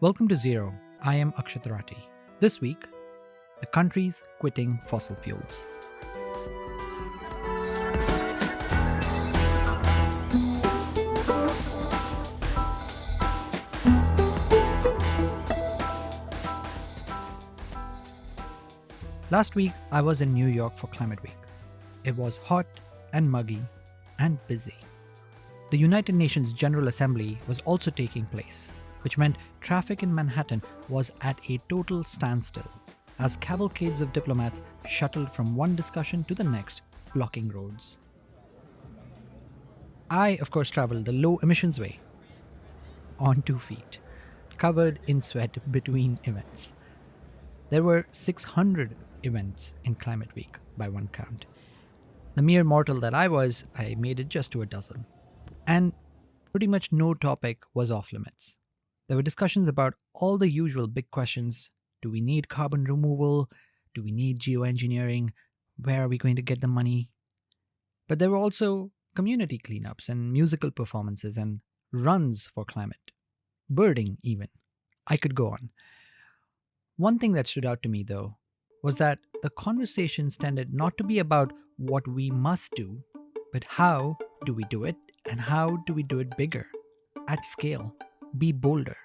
Welcome to Zero. I am Akshat Rathi. This week, the countries quitting fossil fuels. Last week, I was in New York for Climate Week. It was hot and muggy and busy. The United Nations General Assembly was also taking place, which meant traffic in Manhattan was at a total standstill as cavalcades of diplomats shuttled from one discussion to the next, blocking roads. I, of course, traveled the low emissions way, on 2 feet, covered in sweat between events. There were 600 events in Climate Week by one count. The mere mortal that I was, I made it just to a dozen. And pretty much no topic was off limits. There were discussions about all the usual big questions. Do we need carbon removal? Do we need geoengineering? Where are we going to get the money? But there were also community cleanups and musical performances and runs for climate. Birding, even. I could go on. One thing that stood out to me, though, was that the conversations tended not to be about what we must do, but how do we do it and how do we do it bigger, at scale, be bolder.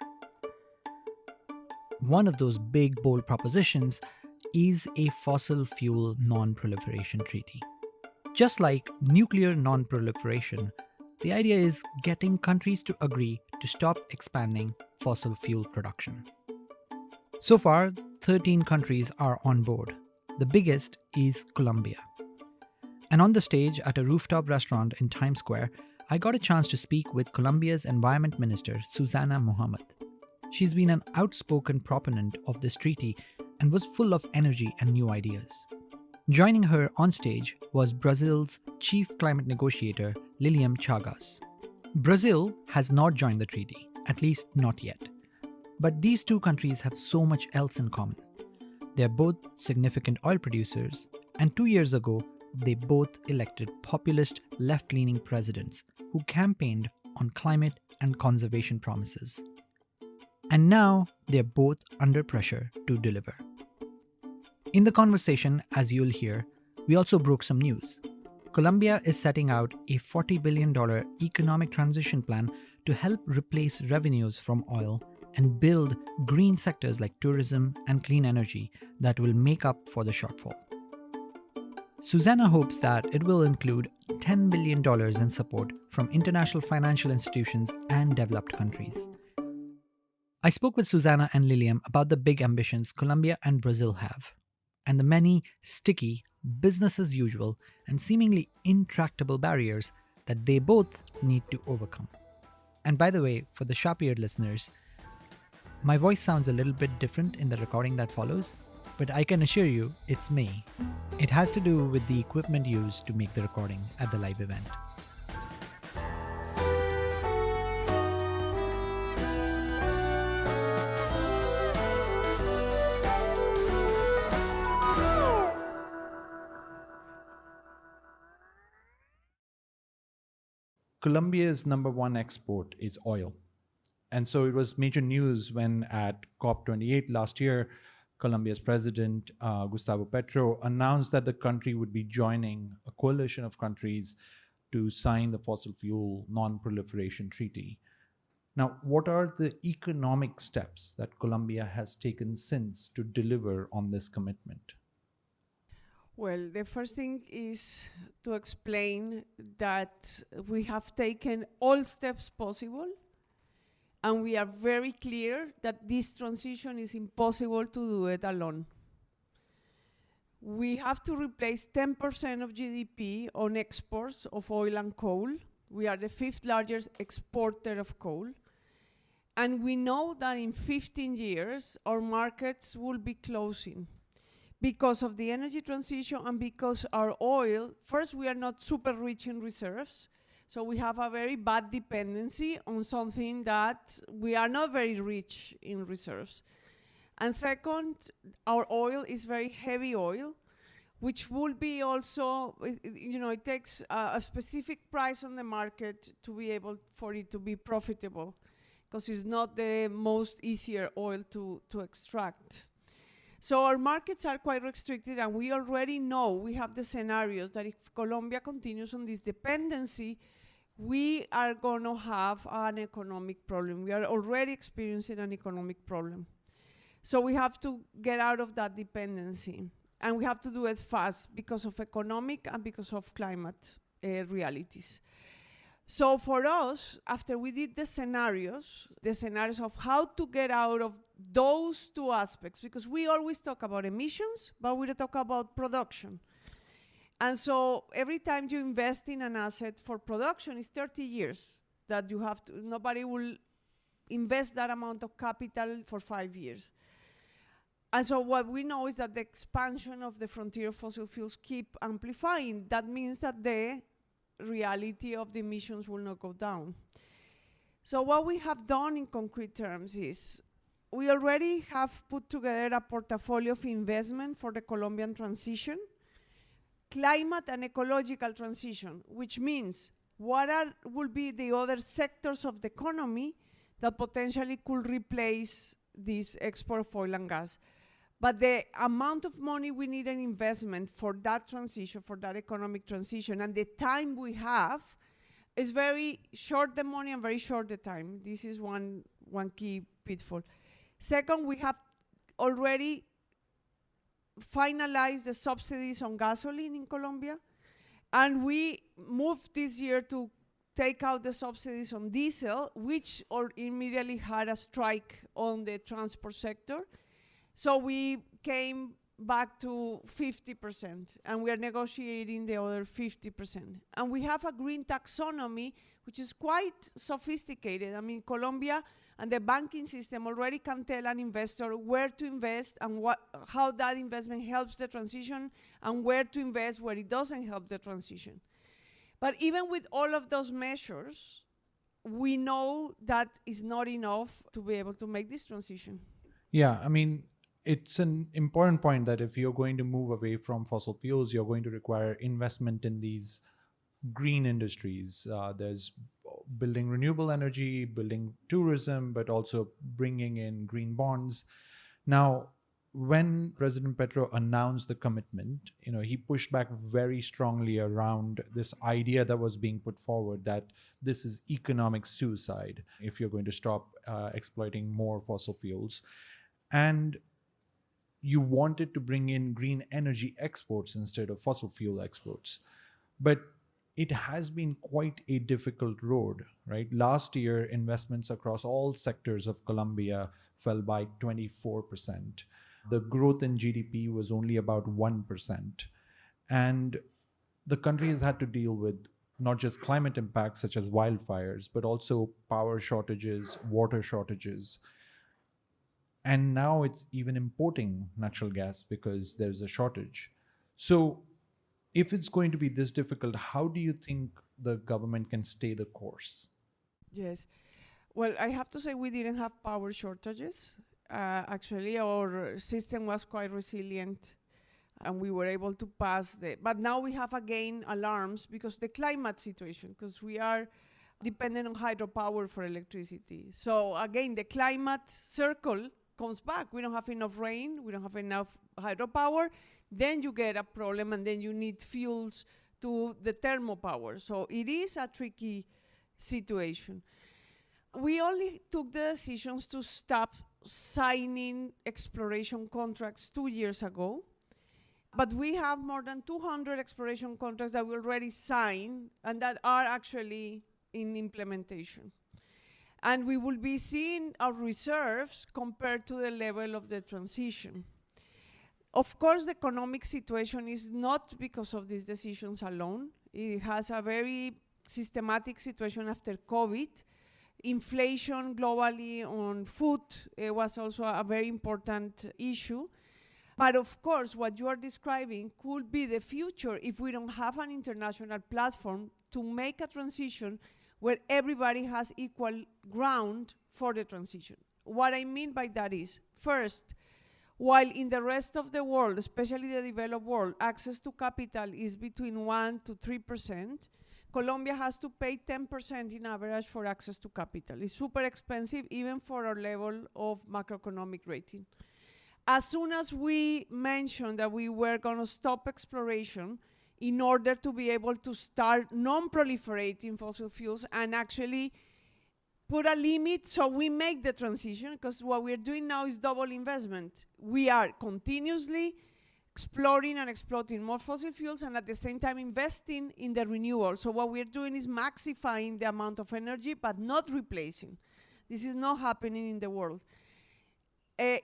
One of those big, bold propositions is a fossil fuel non-proliferation treaty. Just like nuclear non-proliferation, the idea is getting countries to agree to stop expanding fossil fuel production. So far, 13 countries are on board. The biggest is Colombia. And on the stage at a rooftop restaurant in Times Square, I got a chance to speak with Colombia's Environment Minister, Susana Muhamad. She's been an outspoken proponent of this treaty and was full of energy and new ideas. Joining her on stage was Brazil's chief climate negotiator, Liliam Chagas. Brazil has not joined the treaty, at least not yet. But these two countries have so much else in common. They're both significant oil producers, and 2 years ago, they both elected populist left-leaning presidents who campaigned on climate and conservation promises. And now they're both under pressure to deliver. In the conversation, as you'll hear, we also broke some news. Colombia is setting out a $40 billion economic transition plan to help replace revenues from oil and build green sectors like tourism and clean energy that will make up for the shortfall. Susana hopes that it will include $10 billion in support from international financial institutions and developed countries. I spoke with Susana and Liliam about the big ambitions Colombia and Brazil have, and the many sticky, business as usual, and seemingly intractable barriers that they both need to overcome. And by the way, for the sharp-eared listeners, my voice sounds a little bit different in the recording that follows, but I can assure you it's me. It has to do with the equipment used to make the recording at the live event. Colombia's number one export is oil. And so it was major news when at COP28 last year, Colombia's president, Gustavo Petro, announced that the country would be joining a coalition of countries to sign the fossil fuel non-proliferation treaty. Now, what are the economic steps that Colombia has taken since to deliver on this commitment? Well, the first thing is to explain that we have taken all steps possible, and we are very clear that this transition is impossible to do it alone. We have to replace 10% of GDP on exports of oil and coal. We are the 5th largest exporter of coal. And we know that in 15 years, our markets will be closing because of the energy transition and because our oil, first, we are not super rich in reserves. So we have a very bad dependency on something that we are not very rich in reserves. And second, our oil is very heavy oil, which will be also, it takes a specific price on the market to be able for it to be profitable. because it's not the most easier oil to extract. So our markets are quite restricted, and we already know, we have the scenarios that if Colombia continues on this dependency, we are going to have an economic problem. We are already experiencing an economic problem. So we have to get out of that dependency, and we have to do it fast because of economic and because of climate realities. So for us, after we did the scenarios of how to get out of those two aspects, because we always talk about emissions, but we don't talk about production. And so every time you invest in an asset for production, it's 30 years that you have to, nobody will invest that amount of capital for 5 years. And so what we know is that the expansion of the frontier of fossil fuels keep amplifying. That means that the reality of the emissions will not go down. So what we have done in concrete terms is we already have put together a portfolio of investment for the Colombian transition, climate and ecological transition, which means what will be the other sectors of the economy that potentially could replace this export of oil and gas. But the amount of money we need in investment for that transition, for that economic transition, and the time we have is very short the money and very short the time. This is one key pitfall. Second, we have already finalized the subsidies on gasoline in Colombia, and we moved this year to take out the subsidies on diesel, which immediately had a strike on the transport sector. So we came back to 50%, and we are negotiating the other 50%. And we have a green taxonomy, which is quite sophisticated. I mean, Colombia and the banking system already can tell an investor where to invest and how that investment helps the transition, and where to invest where it doesn't help the transition. But even with all of those measures, we know that is not enough to be able to make this transition. Yeah, I mean, it's an important point that if you're going to move away from fossil fuels, you're going to require investment in these green industries. There's building renewable energy, building tourism, but also bringing in green bonds. Now, when President Petro announced the commitment, he pushed back very strongly around this idea that was being put forward that this is economic suicide if you're going to stop exploiting more fossil fuels. And you wanted to bring in green energy exports instead of fossil fuel exports. But it has been quite a difficult road, right? Last year, investments across all sectors of Colombia fell by 24%. The growth in GDP was only about 1%. And the country has had to deal with not just climate impacts such as wildfires, but also power shortages, water shortages. And now it's even importing natural gas because there's a shortage. So if it's going to be this difficult, how do you think the government can stay the course? Yes. Well, I have to say we didn't have power shortages. Actually, our system was quite resilient, and we were able to pass but now we have again alarms because the climate situation, because we are dependent on hydropower for electricity. So again, the climate circle comes back. We don't have enough rain, we don't have enough hydropower, then you get a problem, and then you need fuels to the thermal power. So it is a tricky situation. We only took the decisions to stop signing exploration contracts 2 years ago, but we have more than 200 exploration contracts that we already signed and that are actually in implementation. And we will be seeing our reserves compared to the level of the transition. Of course, the economic situation is not because of these decisions alone. It has a very systematic situation after COVID. Inflation globally on food was also a very important issue. But of course, what you are describing could be the future if we don't have an international platform to make a transition where everybody has equal ground for the transition. What I mean by that is, first, while in the rest of the world, especially the developed world, access to capital is between 1% to 3%, Colombia has to pay 10% in average for access to capital. It's super expensive, even for our level of macroeconomic rating. As soon as we mentioned that we were going to stop exploration in order to be able to start non-proliferating fossil fuels and actually put a limit so we make the transition, because what we're doing now is double investment. We are continuously exploring and exploiting more fossil fuels and at the same time investing in the renewal. So what we're doing is maxifying the amount of energy but not replacing. This is not happening in the world.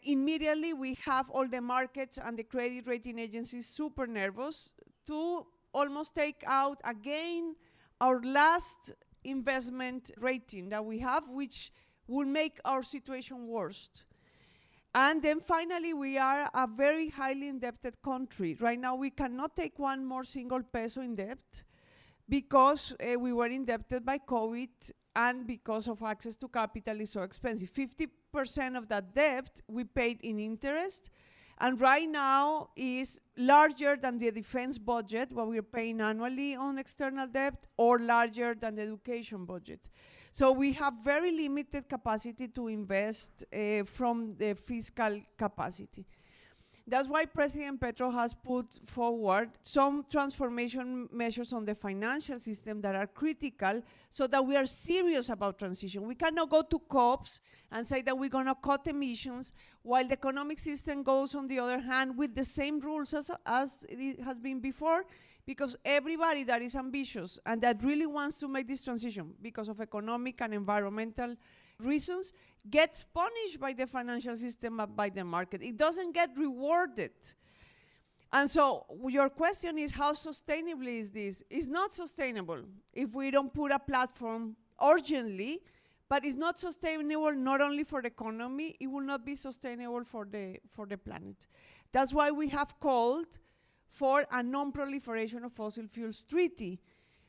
Immediately we have all the markets and the credit rating agencies super nervous to almost take out again our last investment rating that we have, which will make our situation worse. And then finally, we are a very highly indebted country. Right now, we cannot take one more single peso in debt because we were indebted by COVID and because of access to capital is so expensive. 50% of that debt we paid in interest, and right now is larger than the defense budget, what we're paying annually on external debt, or larger than the education budget. So we have very limited capacity to invest from the fiscal capacity. That's why President Petro has put forward some transformation measures on the financial system that are critical so that we are serious about transition. We cannot go to COPs and say that we're going to cut emissions while the economic system goes, on the other hand, with the same rules as it has been before, because everybody that is ambitious and that really wants to make this transition because of economic and environmental reasons gets punished by the financial system and by the market. It doesn't get rewarded. And so your question is, how sustainable is this? It's not sustainable if we don't put a platform urgently, but it's not sustainable not only for the economy, it will not be sustainable for the planet. That's why we have called for a non-proliferation of fossil fuels treaty,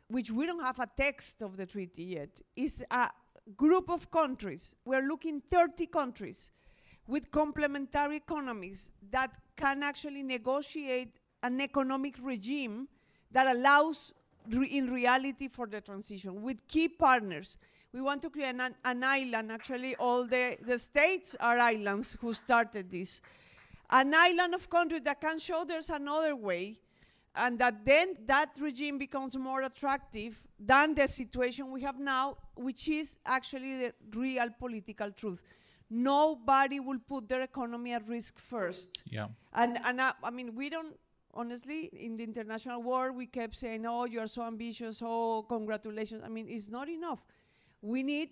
which we don't have a text of the treaty yet. It's a group of countries. We're looking 30 countries with complementary economies that can actually negotiate an economic regime that allows in reality for the transition with key partners. We want to create an island. Actually, all the states are islands who started this. An island of countries that can show there's another way, and that then that regime becomes more attractive than the situation we have now, which is actually the real political truth. Nobody will put their economy at risk first. Yeah. And I mean, we don't, honestly, in the international world, we kept saying, oh, you're so ambitious, oh, congratulations. I mean, it's not enough. We need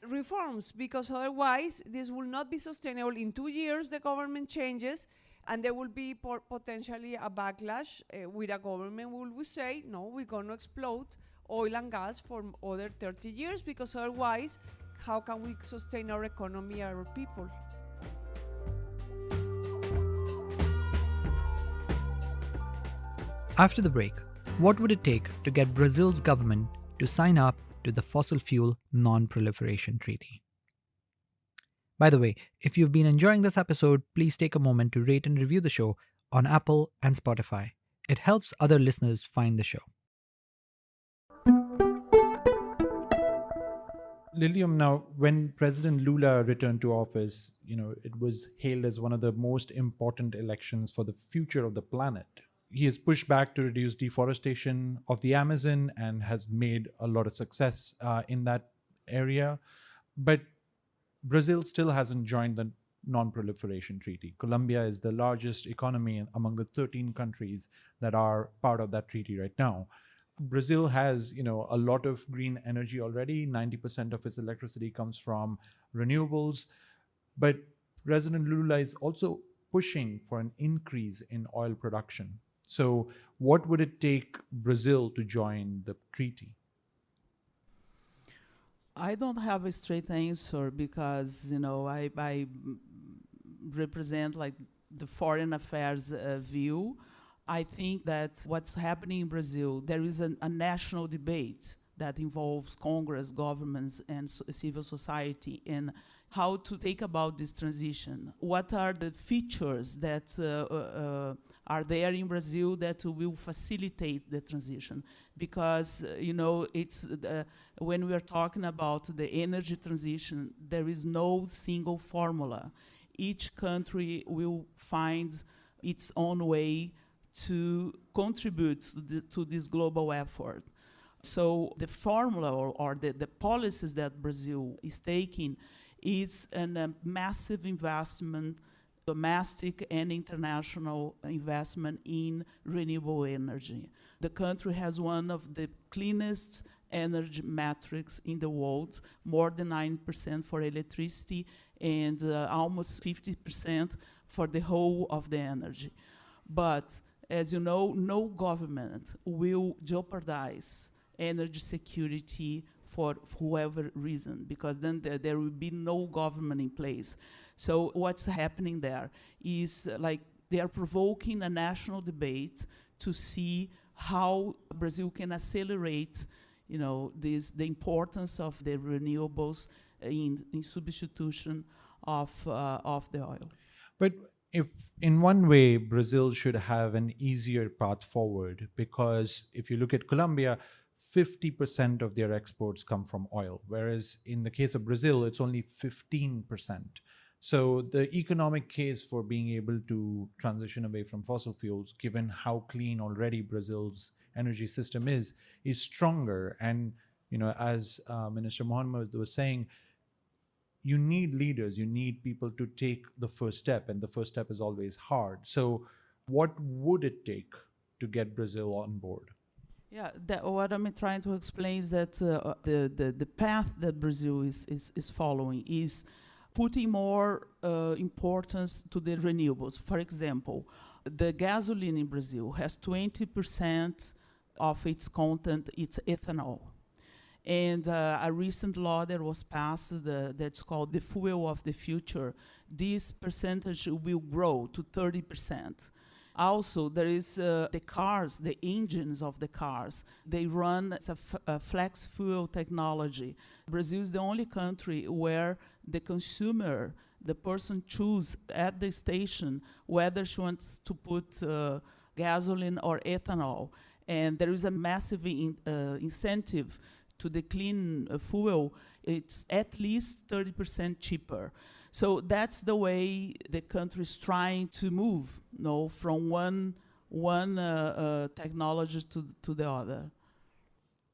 reforms, because otherwise this will not be sustainable. In 2 years, the government changes, and there will be potentially a backlash with a government who will say, no, we're going to explode oil and gas for other 30 years, because otherwise, how can we sustain our economy, our people? After the break, what would it take to get Brazil's government to sign up to the Fossil Fuel Non-Proliferation Treaty? By the way, if you've been enjoying this episode, please take a moment to rate and review the show on Apple and Spotify. It helps other listeners find the show. Liliam, now, when President Lula returned to office, it was hailed as one of the most important elections for the future of the planet. He has pushed back to reduce deforestation of the Amazon and has made a lot of success in that area. But Brazil still hasn't joined the Non-Proliferation Treaty. Colombia is the largest economy among the 13 countries that are part of that treaty right now. Brazil has, a lot of green energy already. 90% of its electricity comes from renewables. But President Lula is also pushing for an increase in oil production. So what would it take Brazil to join the treaty? I don't have a straight answer because, I represent like the foreign affairs view. I think that what's happening in Brazil, there is a national debate that involves Congress, governments, and civil society, and how to take about this transition. What are the features that are there in Brazil that will facilitate the transition? Because it's when we are talking about the energy transition, there is no single formula. Each country will find its own way to contribute to this global effort. So the formula or the policies that Brazil is taking is a massive investment, domestic and international investment in renewable energy. The country has one of the cleanest energy metrics in the world, more than 9% for electricity and almost 50% for the whole of the energy. But as you know, no government will jeopardize energy security for whoever reason, because then there will be no government in place. So what's happening there is like they are provoking a national debate to see how Brazil can accelerate, the importance of the renewables in substitution of the oil. But if in one way Brazil should have an easier path forward, because if you look at Colombia, 50% of their exports come from oil, whereas in the case of Brazil, it's only 15%. So the economic case for being able to transition away from fossil fuels, given how clean already Brazil's energy system is stronger. And, as Minister Muhammad was saying, you need leaders, you need people to take the first step, and the first step is always hard. So what would it take to get Brazil on board? Yeah, what I'm trying to explain is that the path that Brazil is following is putting more importance to the renewables. For example, the gasoline in Brazil has 20% of its content, it's ethanol. And a recent law that was passed that's called the fuel of the future, this percentage will grow to 30%. Also, there is the cars, the engines of the cars. They run as a flex fuel technology. Brazil is the only country where the consumer, the person choose at the station whether she wants to put gasoline or ethanol. And there is a massive incentive to the clean fuel. It's at least 30% cheaper. So that's the way the country is trying to move, from one technology to the other.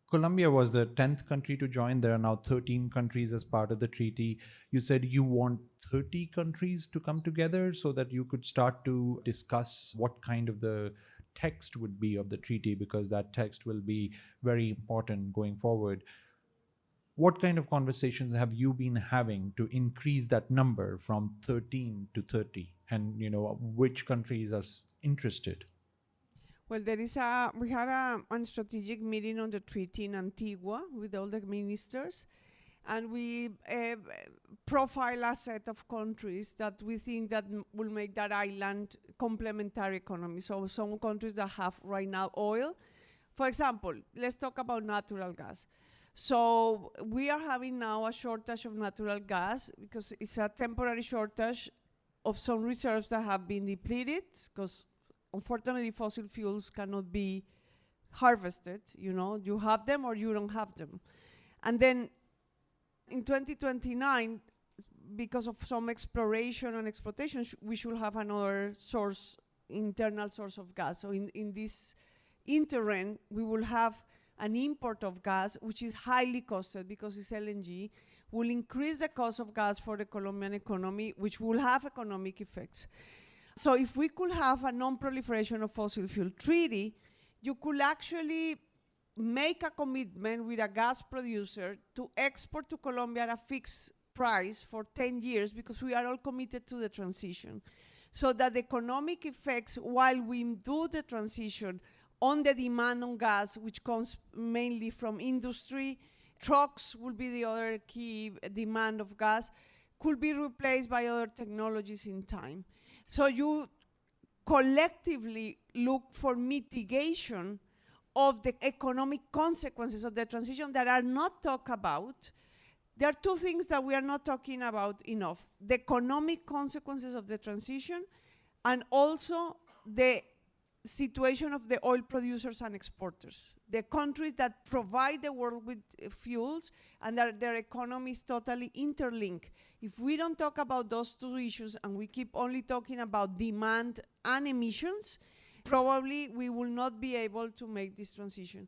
Colombia was the 10th country to join. There are now 13 countries as part of the treaty. You said you want 30 countries to come together so that you could start to discuss what kind of the text would be of the treaty, because that text will be very important going forward. What kind of conversations have you been having to increase that number from 13 to 30? And, which countries are interested? Well, we had a strategic meeting on the treaty in Antigua with all the ministers, and we profile a set of countries that we think that will make that island complementary economy. So some countries that have right now oil. For example, let's talk about natural gas. So we are having now a shortage of natural gas because it's a temporary shortage of some reserves that have been depleted, because unfortunately fossil fuels cannot be harvested. You have them or you don't have them. And then in 2029, because of some exploration and exploitation, we should have another internal source of gas. So in this interim, we will have an import of gas, which is highly costed because it's LNG, will increase the cost of gas for the Colombian economy, which will have economic effects. So if we could have a non-proliferation of fossil fuel treaty, you could actually make a commitment with a gas producer to export to Colombia at a fixed price for 10 years, because we are all committed to the transition. So that the economic effects while we do the transition on the demand on gas, which comes mainly from industry, trucks will be the other key demand of gas, could be replaced by other technologies in time. So you collectively look for mitigation of the economic consequences of the transition that are not talked about. there are two things that we are not talking about enough: the economic consequences of the transition, and also the situation of the oil producers and exporters, the countries that provide the world with fuels, and their economies totally interlinked. If we don't talk about those two issues and we keep only talking about demand and emissions, probably we will not be able to make this transition.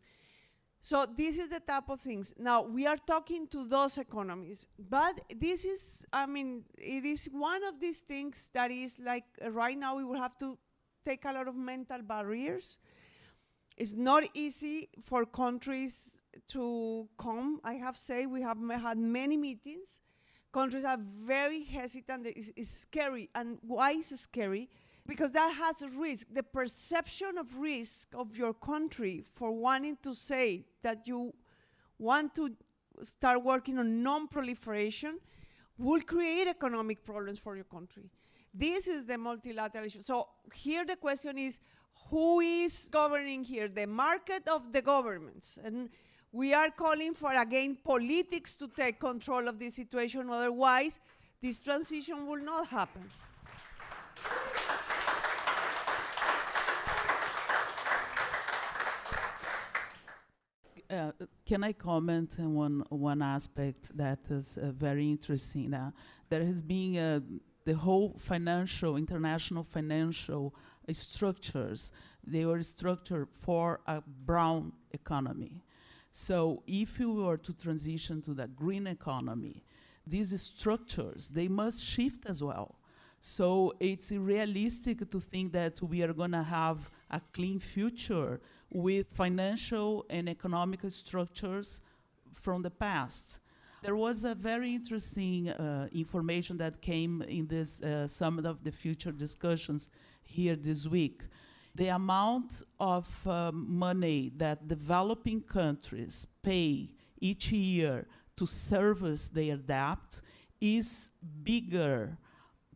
So this is the type of things. Now, we are talking to those economies, but this is, I mean, it is one of these things that is like, right now we will have to take a lot of mental barriers. It's not easy for countries to come. I have said we have had many meetings. Countries are very hesitant. It's scary. And why is it scary? Because that has a risk. The perception of risk of your country for wanting to say that you want to start working on non-proliferation will create economic problems for your country. This is the multilateral issue. So here the question is, who is governing here? The market of the governments. And we are calling for, again, politics to take control of this situation. Otherwise, this transition will not happen. Can I comment on one aspect that is very interesting? There has been the whole international financial structures, they were structured for a brown economy. So if you were to transition to the green economy, these structures, they must shift as well. So it's realistic to think that we are going to have a clean future with financial and economic structures from the past. There was a very interesting information that came in this Summit of the Future discussions here this week. The amount of money that developing countries pay each year to service their debt is bigger,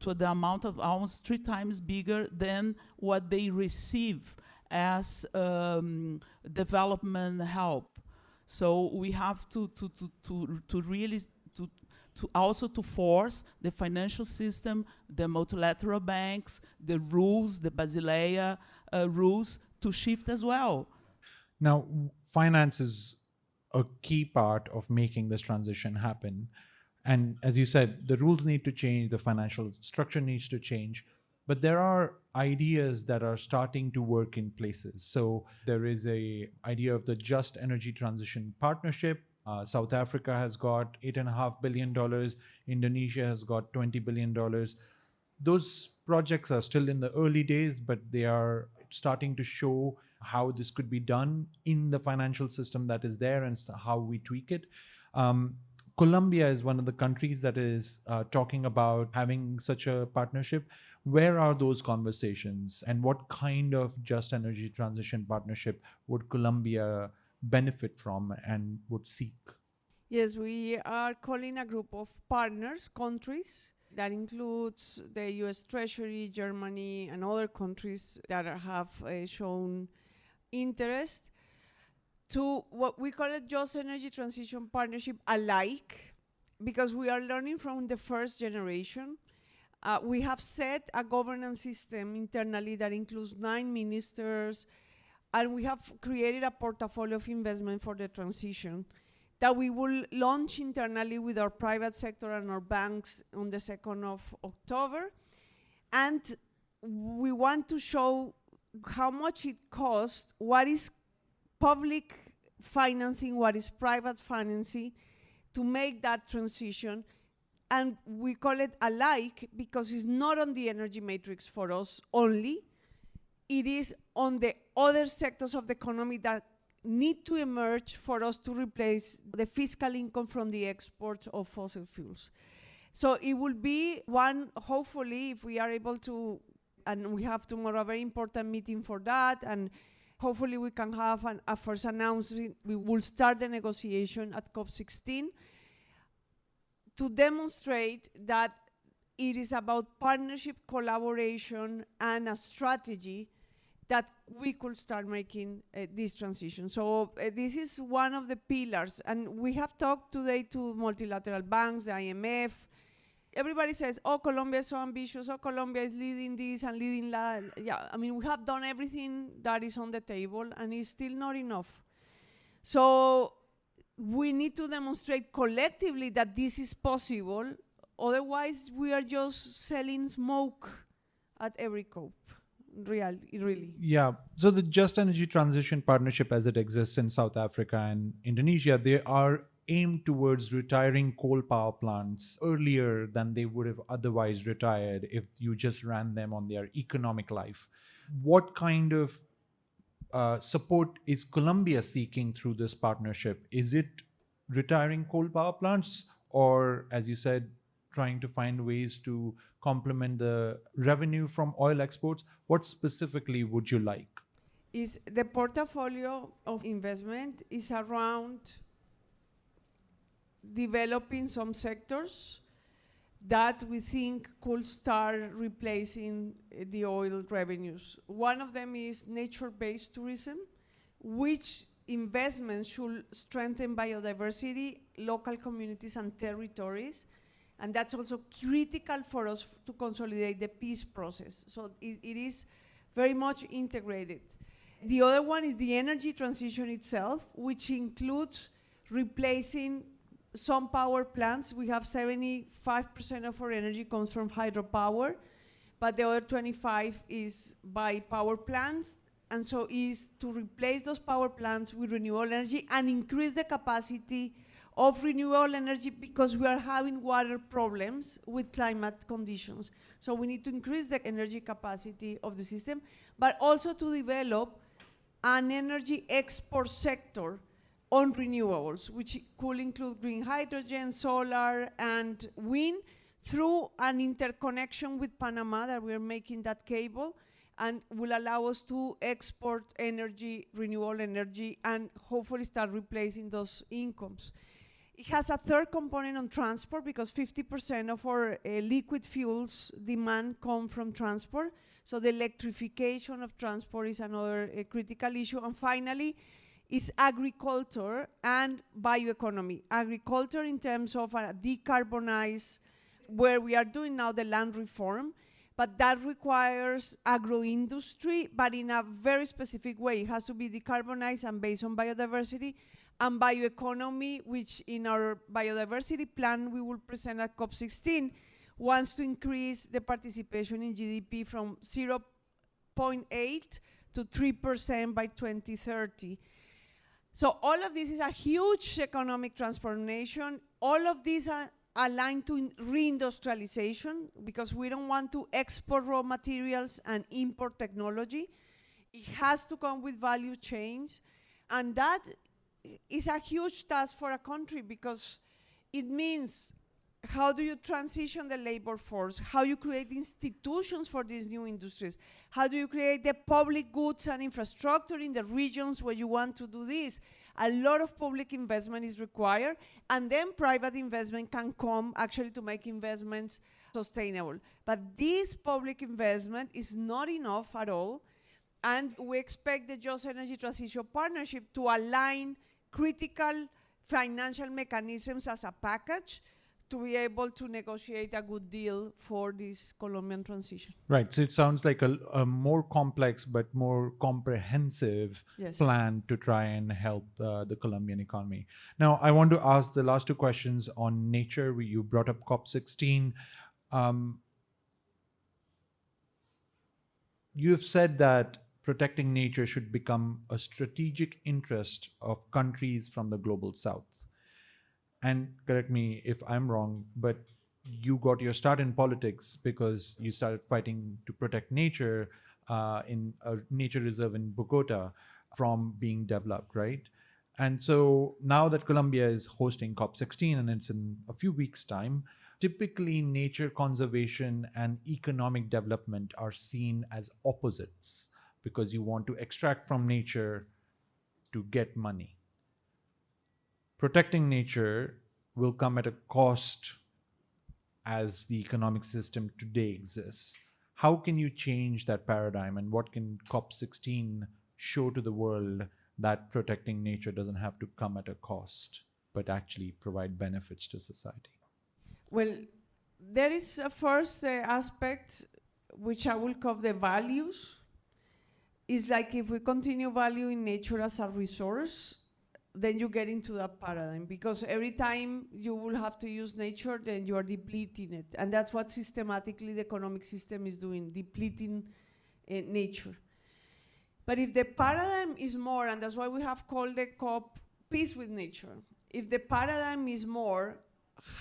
to the amount of almost 3 times bigger than what they receive as development help. So we have to really also force the financial system, the multilateral banks, the rules, the Basilea rules to shift as well. Now, finance is a key part of making this transition happen. And as you said, the rules need to change, the financial structure needs to change, but there are ideas that are starting to work in places. So there is an idea of the Just Energy Transition Partnership. South Africa has got $8.5 billion. Indonesia has got $20 billion. Those projects are still in the early days, but they are starting to show how this could be done in the financial system that is there and how we tweak it. Colombia is one of the countries that is talking about having such a partnership. Where are those conversations, and what kind of Just Energy Transition Partnership would Colombia benefit from and would seek? Yes, we are calling a group of partners, countries, that includes the US Treasury, Germany, and other countries that have shown interest to what we call it Just Energy Transition Partnership alike, because we are learning from the first generation. We have set a governance system internally that includes 9 ministers, and we have created a portfolio of investment for the transition that we will launch internally with our private sector and our banks on the 2nd of October. And we want to show how much it costs, what is public financing, what is private financing, to make that transition. And we call it alike because it's not on the energy matrix for us only. It is on the other sectors of the economy that need to emerge for us to replace the fiscal income from the exports of fossil fuels. So it will be one, hopefully, if we are able to, and we have tomorrow a very important meeting for that, and hopefully we can have a first announcement. We will start the negotiation at COP16 to demonstrate that it is about partnership, collaboration, and a strategy that we could start making this transition. So this is one of the pillars. And we have talked today to multilateral banks, the IMF. Everybody says, oh, Colombia is so ambitious, oh, Colombia is leading this and leading that. Yeah, I mean, we have done everything that is on the table, and it's still not enough. So we need to demonstrate collectively that this is possible. Otherwise, we are just selling smoke at every COP. Really. Yeah. So the Just Energy Transition Partnership, as it exists in South Africa and Indonesia, they are aimed towards retiring coal power plants earlier than they would have otherwise retired if you just ran them on their economic life. What kind of support is Colombia seeking through this partnership? Is it retiring coal power plants, or, as you said, trying to find ways to complement the revenue from oil exports? What specifically would you like? Is the portfolio of investment is around developing some sectors that we think could start replacing the oil revenues. One of them is nature-based tourism, which investments should strengthen biodiversity, local communities and territories, and that's also critical for us to consolidate the peace process. So it is very much integrated. The other one is the energy transition itself, which includes replacing some power plants. We have 75% of our energy comes from hydropower, but the other 25 is by power plants. And so is to replace those power plants with renewable energy and increase the capacity of renewable energy, because we are having water problems with climate conditions. So we need to increase the energy capacity of the system, but also to develop an energy export sector on renewables, which could include green hydrogen, solar, and wind, through an interconnection with Panama that we're making that cable, and will allow us to export energy, renewable energy, and hopefully start replacing those incomes. It has a third component on transport, because 50% of our liquid fuels demand come from transport. So the electrification of transport is another critical issue. And finally, is agriculture and bioeconomy. Agriculture in terms of decarbonize, where we are doing now the land reform, but that requires agro-industry, but in a very specific way. It has to be decarbonized and based on biodiversity, and bioeconomy, which in our biodiversity plan we will present at COP16, wants to increase the participation in GDP from 0.8 to 3% by 2030. So all of this is a huge economic transformation. All of these are aligned to reindustrialization, because we don't want to export raw materials and import technology. It has to come with value chains. And that is a huge task for a country, because it means how do you transition the labor force? How you create institutions for these new industries? How do you create the public goods and infrastructure in the regions where you want to do this? A lot of public investment is required, and then private investment can come actually to make investments sustainable. But this public investment is not enough at all, and we expect the Just Energy Transition Partnership to align critical financial mechanisms as a package to be able to negotiate a good deal for this Colombian transition. Right. So it sounds like a more complex but more comprehensive plan to try and help the Colombian economy. Now, I want to ask the last two questions on nature. You brought up COP16. You have said that protecting nature should become a strategic interest of countries from the global south. And correct me if I'm wrong, but you got your start in politics because you started fighting to protect nature in a nature reserve in Bogota from being developed, right? And so now that Colombia is hosting COP16 and it's in a few weeks' time, typically nature conservation and economic development are seen as opposites, because you want to extract from nature to get money. Protecting nature will come at a cost as the economic system today exists. how can you change that paradigm, and what can COP16 show to the world that protecting nature doesn't have to come at a cost, but actually provide benefits to society? Well, there is a first aspect which I will call the values. It's like if we continue valuing nature as a resource, then you get into that paradigm, because every time you will have to use nature, then you are depleting it. And that's what systematically the economic system is doing, depleting nature. But if the paradigm is more, and that's why we have called the COP Peace with Nature, if the paradigm is more,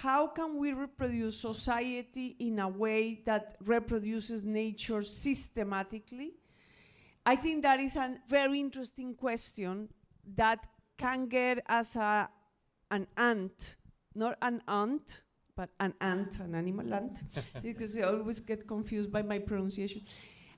how can we reproduce society in a way that reproduces nature systematically? I think that is a very interesting question that can get as an ant, not an ant, but an ant, an animal ant, because I always get confused by my pronunciation.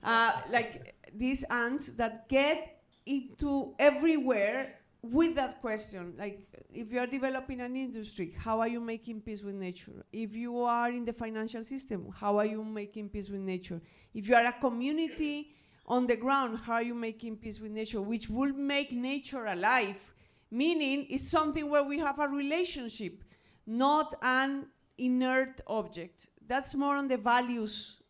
Like these ants that get into everywhere with that question. Like if you are developing an industry, how are you making peace with nature? If you are in the financial system, how are you making peace with nature? If you are a community on the ground, how are you making peace with nature? Which will make nature alive, meaning it's something where we have a relationship, not an inert object. That's more on the values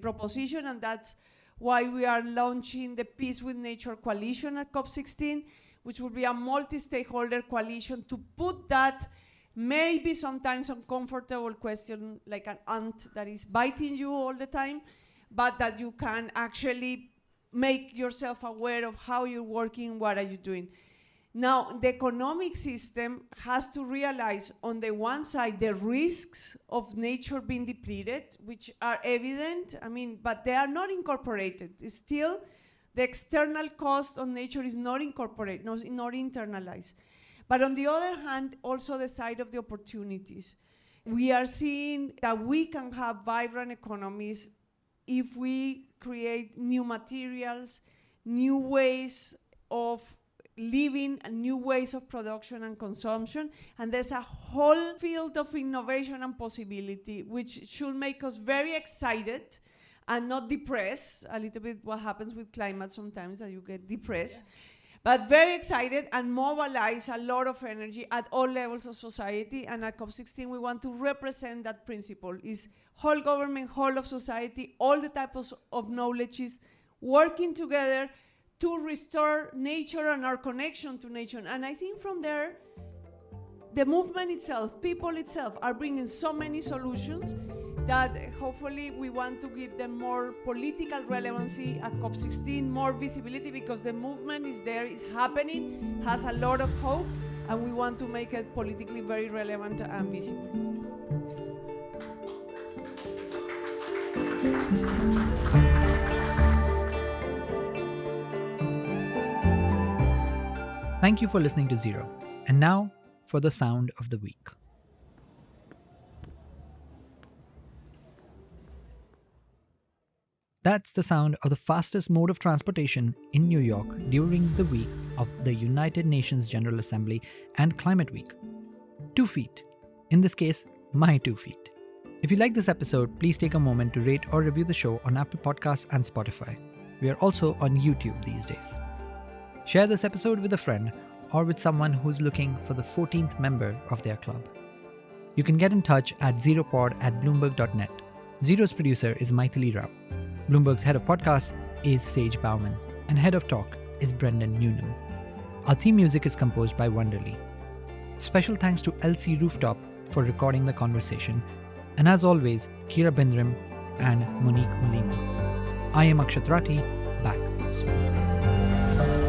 proposition, and that's why we are launching the Peace with Nature Coalition at COP16, which will be a multi-stakeholder coalition to put that maybe sometimes uncomfortable question, like an ant that is biting you all the time, but that you can actually make yourself aware of how you're working, what are you doing. Now, the economic system has to realize, on the one side, the risks of nature being depleted, which are evident, but they are not incorporated. It's still, the external cost on nature is not incorporated, not internalized. But on the other hand, also the side of the opportunities. We are seeing that we can have vibrant economies if we create new materials, new ways of living, and new ways of production and consumption. And there's a whole field of innovation and possibility which should make us very excited and not depressed. A little bit what happens with climate sometimes, that you get depressed. Yeah. But very excited and mobilize a lot of energy at all levels of society. And at COP16 we want to represent that principle. Is whole government, whole of society, all the types of knowledges working together to restore nature and our connection to nature. And I think from there, the movement itself, people itself, are bringing so many solutions that hopefully we want to give them more political relevancy at COP16, more visibility, because the movement is there, it's happening, has a lot of hope, and we want to make it politically very relevant and visible. Thank you for listening to Zero. And now for the sound of the week. That's the sound of the fastest mode of transportation in New York during the week of the United Nations General Assembly and Climate Week. 2 feet. In this case, my 2 feet. If you like this episode, please take a moment to rate or review the show on Apple Podcasts and Spotify. We are also on YouTube these days. Share this episode with a friend or with someone who's looking for the 14th member of their club. You can get in touch at zeropod@bloomberg.net. Zero's producer is Maithili Rao. Bloomberg's head of podcasts is Sage Bauman, and head of talk is Brendan Newnham. Our theme music is composed by Wonderly. Special thanks to LC Rooftop for recording the conversation, and as always, Kira Bindram and Monique Malima. I am Akshat Rathi, back soon.